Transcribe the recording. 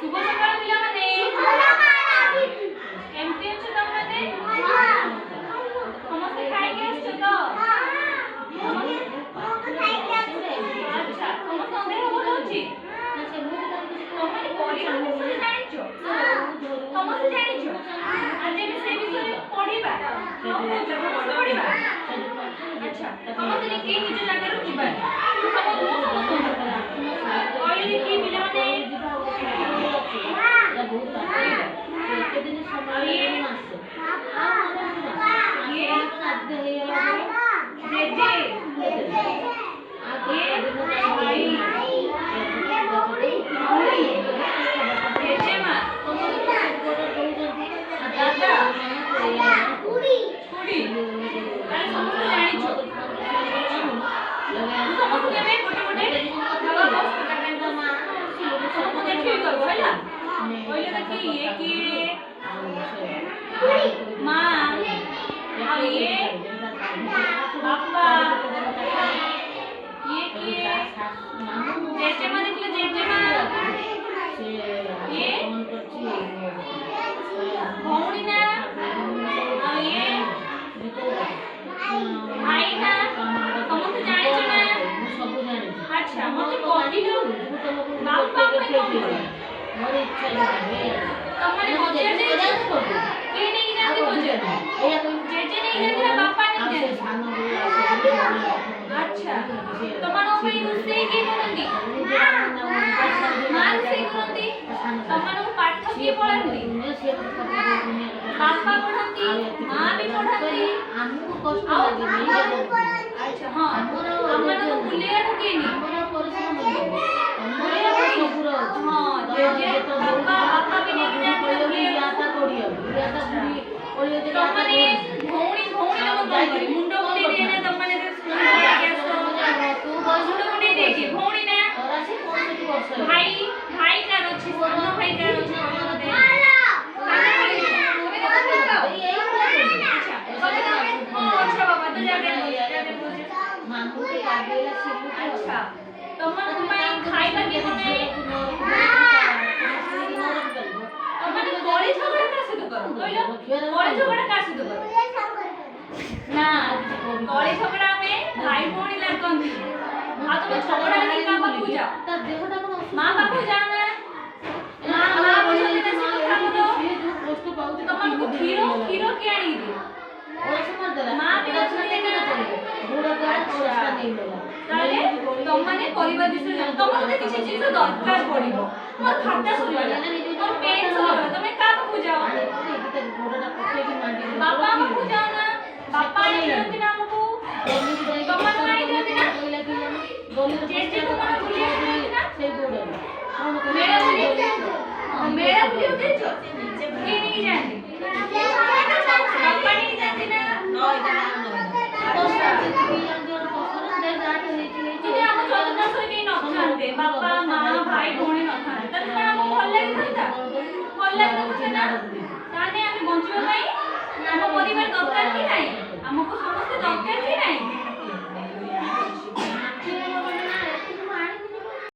शुभ सकाळ पिलामाने केमती अछ तमने समस्त खाइ के आछो तो अच्छा समस्त देह भल अछि तमने परिवार विषय जानिछो समस्त जानिछो आज भी से विषय पढिबा पढिबा अच्छा समस्त के निज जगह रुकिबा कहले कि पिलामाने माँ ये पापा ये किए जेजे माँ देखलो जेजे माँ ये भौणी ना ये भाई ना समस्त जाने छ ना अच्छा मते कहलिलो बापा पे कौन करे मोर इच्छा नहीं तमने मजे जे के नहीं जाती मजे जेजे नहीं जाती बापा नहीं जाती अच्छा तमनो पे रुसे की बनंदी मां से करंती तमनो पाठ की पढंती बापा पढंती मां भी पढंती हमको कष्ट लागे अच्छा हां हमनो बुलिया ठकेनी हमरो परिश्रम बुलिया सबुरो हां जेजे बापा भी नहीं जाते बुलिया ता तोड़ियो बुलिया ता बुली ओले जे तमने भौणी भौणी लोग करी मुंडो मुंडी देने तमने स्कूल जाके तू मुंडो मुंडी देखी भौणी ना तोरा से कौन से वर्ष भाई भाई का अछि सानो भाई का अछि दे अच्छा बाबा तो जाके मांगू के आगेला सिलु अच्छा तमन तुम्हारे खाइबा के मने तमन गोली झगड़ा का से तो करो कहलो गोली झगड़ा का से तो करो ना गोली झगड़ा में भाई भौणी लागंती आ तुम झगड़ा के का बापू जा त देहटा कोन मां बापू जाना मां बुझते ना से କଥା बोलो कष्ट पाउ तमन को खीरो खीरो के आनी दे मां भी अच्छे ना बुढ़ा का रास्ता नहीं मिला ताले तमने परिवार विषय जान तमने किसी चीज दरकार पड़िबो मोर खाता सुरिला मोर पेट सुरिला तमे का पूजाओ बापा को पूजाओ ना बापा नहीं जानती ना हमको तमन नहीं जानती ना जे को मन भूलिया जानती ना से गोड़ मेरा भूलिया देछो के नहीं जानती बापा नहीं जानती ना नय जानती बापा माँ भाई भौणी न थांते तब कौन हमको भल लगी ना ताने आमे बंचिबा पई हम परिवार दरकार कि नाही हमको समस्त दरकार कि नाही